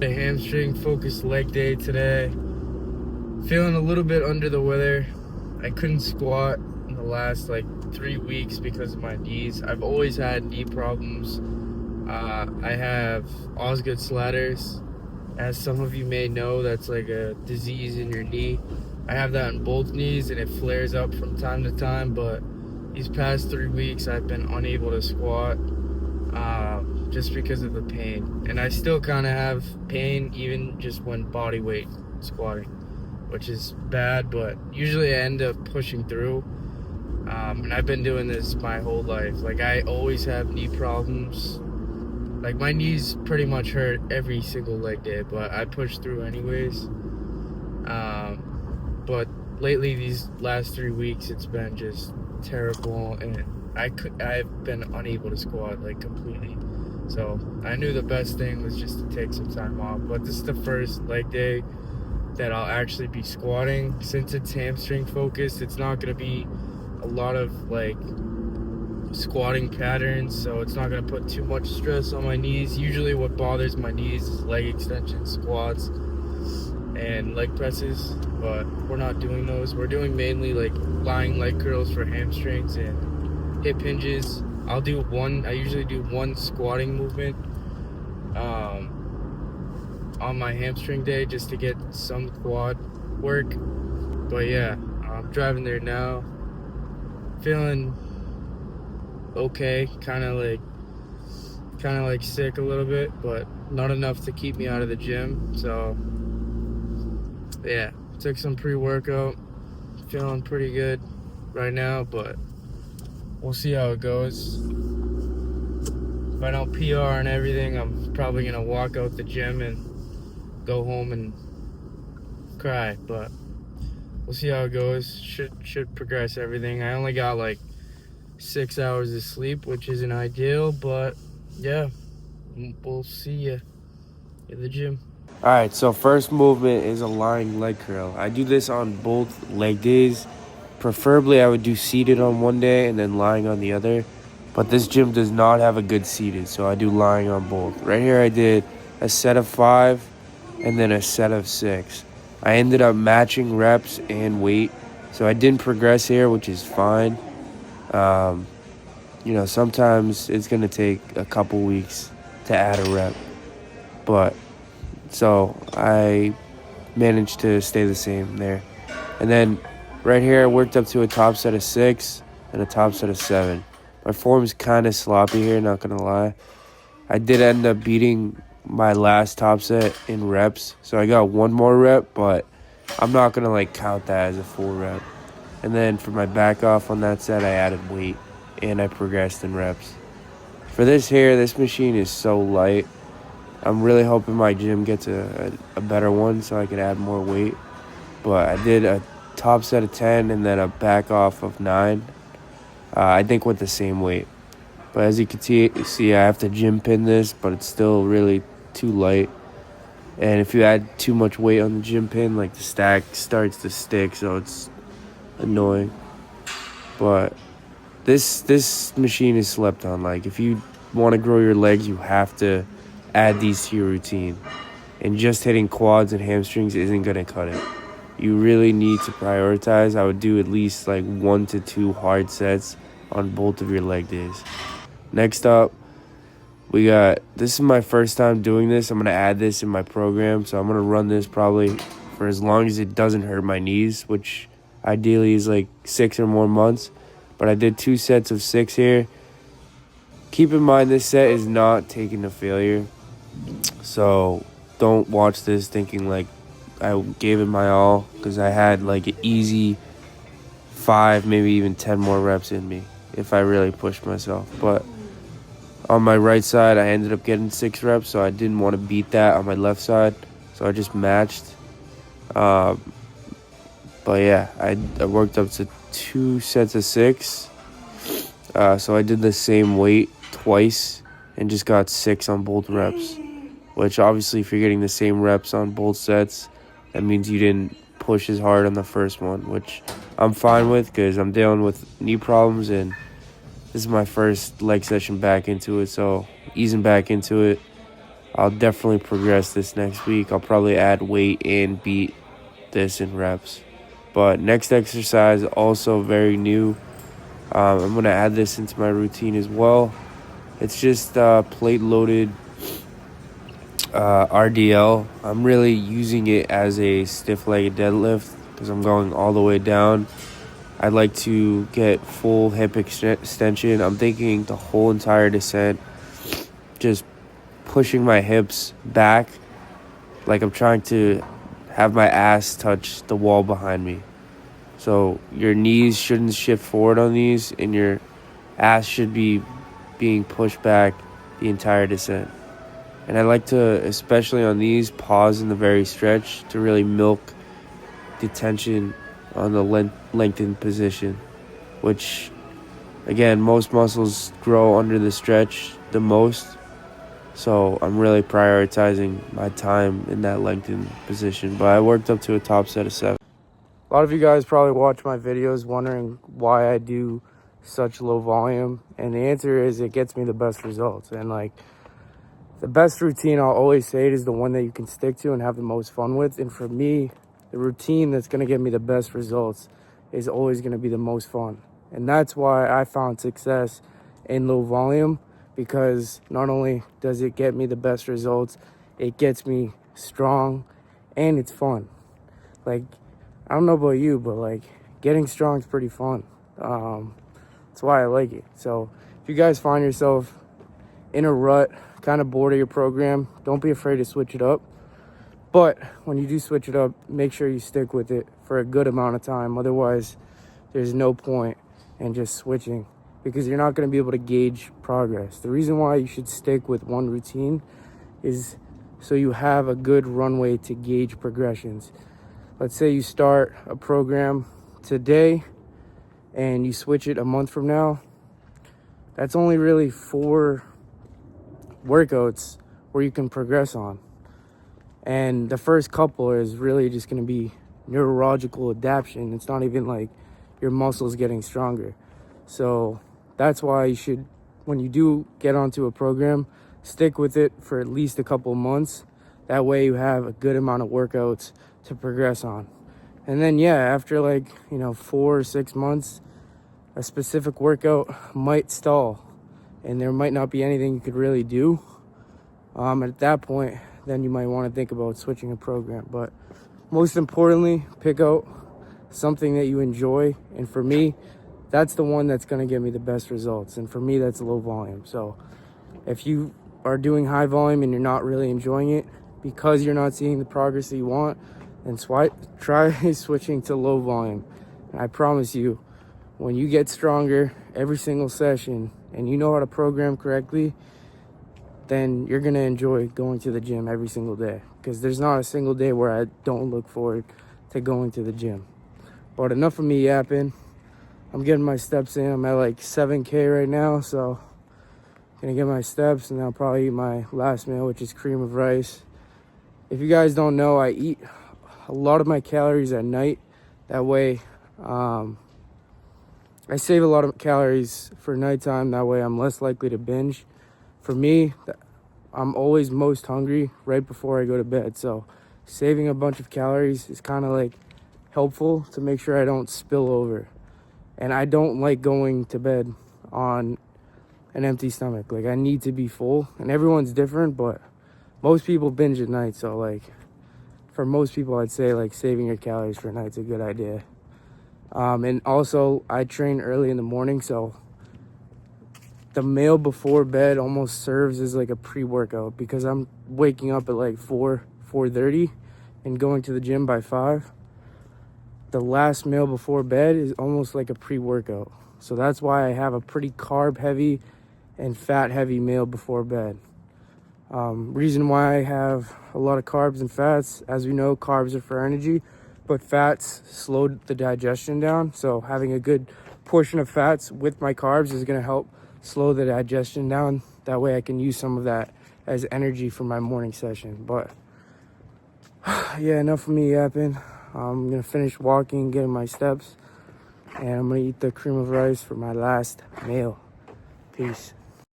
A hamstring-focused leg day today. Feeling a little bit under the weather. I couldn't squat in the last 3 weeks because of my knees. I've always had knee problems. I have Osgood-Schlatter's. As some of you may know, that's like a disease in your knee. I have that in both knees and it flares up from time to time, but these past 3 weeks I've been unable to squat just because of the pain. And I still kind of have pain even just when body weight squatting, which is bad, but usually I end up pushing through. And I've been doing this my whole life. I always have knee problems. My knees pretty much hurt every single leg day, but I push through anyways. But lately, these last 3 weeks, it's been just terrible, and I've been unable to squat completely. So I knew the best thing was just to take some time off. But this is the first leg day that I'll actually be squatting. Since it's hamstring focused, it's not gonna be a lot of squatting patterns, so it's not going to put too much stress on my knees. Usually what bothers my knees is leg extensions, squats, and leg presses, but we're not doing those. We're doing mainly lying leg curls for hamstrings and hip hinges. I usually do one squatting movement on my hamstring day just to get some quad work. But yeah, I'm driving there now, feeling okay, kind of sick a little bit, but not enough to keep me out of the gym. So yeah, took some pre-workout, feeling pretty good right now, but we'll see how it goes. If I don't PR and everything, I'm probably gonna walk out the gym and go home and cry, but we'll see how it goes. Should progress everything. I only got 6 hours of sleep, which isn't ideal, but yeah, we'll see you at the gym. All right, so first movement is a lying leg curl. I do this on both leg days. Preferably, I would do seated on one day and then lying on the other. But this gym does not have a good seated, so I do lying on both. Right here, I did a set of 5 and then a set of 6. I ended up matching reps and weight, so I didn't progress here, which is fine. Sometimes it's going to take a couple weeks to add a rep. But, so I managed to stay the same there. And then right here, I worked up to a top set of 6 and a top set of 7. My form's kind of sloppy here, not going to lie. I did end up beating my last top set in reps. So I got one more rep, but I'm not going to count that as a full rep. And then for my back off on that set, I added weight and I progressed in reps. For this here, this machine is so light. I'm really hoping my gym gets a better one so I can add more weight. But I did a top set of 10 and then a back off of 9. I think with the same weight. But as you can see, I have to gym pin this, but it's still really too light. And if you add too much weight on the gym pin, the stack starts to stick, so it's annoying. But this machine is slept on. If you want to grow your legs, you have to add these to your routine. And just hitting quads and hamstrings isn't going to cut it. You really need to prioritize. I would do at least 1 to 2 hard sets on both of your leg days. Next up, this is my first time doing this. I'm going to add this in my program. So I'm going to run this probably for as long as it doesn't hurt my knees, which ideally is 6 or more months. But I did 2 sets of 6 here. Keep in mind, this set is not taken to failure. So don't watch this thinking I gave it my all, because I had an easy 5, maybe even 10 more reps in me if I really pushed myself. But on my right side, I ended up getting 6 reps, so I didn't want to beat that on my left side, so I just matched. But yeah, I worked up to 2 sets of 6. So I did the same weight twice and just got 6 on both reps, which obviously if you're getting the same reps on both sets, that means you didn't push as hard on the first one, which I'm fine with because I'm dealing with knee problems and this is my first leg session back into it, so easing back into it. I'll definitely progress this next week. I'll probably add weight and beat this in reps. But next exercise, also very new. I'm going to add this into my routine as well. It's just plate-loaded RDL. I'm really using it as a stiff-legged deadlift because I'm going all the way down. I'd like to get full hip extension. I'm thinking the whole entire descent, just pushing my hips back like I'm trying to have my ass touch the wall behind me. So your knees shouldn't shift forward on these, and your ass should be being pushed back the entire descent. And I like to, especially on these, pause in the very stretch to really milk the tension on the lengthened position, which, again, most muscles grow under the stretch the most. So I'm really prioritizing my time in that lengthened position. But I worked up to a top set of 7. A lot of you guys probably watch my videos wondering why I do such low volume, and the answer is it gets me the best results. And like, the best routine, I'll always say it, is the one that you can stick to and have the most fun with. And for me, the routine that's going to get me the best results is always going to be the most fun. And that's why I found success in low volume, because not only does it get me the best results, it gets me strong and it's fun. Like, I don't know about you, but like, getting strong is pretty fun. That's why I like it. So if you guys find yourself in a rut, kind of bored of your program, don't be afraid to switch it up. But when you do switch it up, make sure you stick with it for a good amount of time. Otherwise, there's no point in just switching, because you're not going to be able to gauge progress. The reason why you should stick with one routine is so you have a good runway to gauge progressions. Let's say you start a program today and you switch it a month from now. That's only really 4 workouts where you can progress on. And the first couple is really just going to be neurological adaptation. It's not even like your muscles getting stronger. So that's why you should, when you do get onto a program, stick with it for at least a couple months. That way you have a good amount of workouts to progress on. And then, yeah, after 4 or 6 months, a specific workout might stall and there might not be anything you could really do. At that point, then you might want to think about switching a program. But most importantly, pick out something that you enjoy. And for me, that's the one that's going to give me the best results. And for me, that's low volume. So if you are doing high volume and you're not really enjoying it because you're not seeing the progress that you want, then try switching to low volume. And I promise you, when you get stronger every single session and you know how to program correctly, then you're going to enjoy going to the gym every single day, because there's not a single day where I don't look forward to going to the gym. But enough of me yapping. I'm getting my steps in. I'm at 7K right now, so I'm going to get my steps, and I'll probably eat my last meal, which is cream of rice. If you guys don't know, I eat a lot of my calories at night. That way, I save a lot of calories for nighttime. That way I'm less likely to binge. For me, I'm always most hungry right before I go to bed. So saving a bunch of calories is kind of helpful to make sure I don't spill over. And I don't like going to bed on an empty stomach. I need to be full, and everyone's different, but most people binge at night. So for most people, I'd say saving your calories for night's a good idea. And also, I train early in the morning, so the meal before bed almost serves as a pre-workout, because I'm waking up at 4:30 and going to the gym by 5. The last meal before bed is almost like a pre-workout. So that's why I have a pretty carb-heavy and fat-heavy meal before bed. Reason why I have a lot of carbs and fats, as we know, carbs are for energy, but fats slow the digestion down. So having a good portion of fats with my carbs is going to help slow the digestion down. That way I can use some of that as energy for my morning session. But yeah, enough of me yapping. I'm going to finish walking, getting my steps, and I'm going to eat the cream of rice for my last meal. Peace.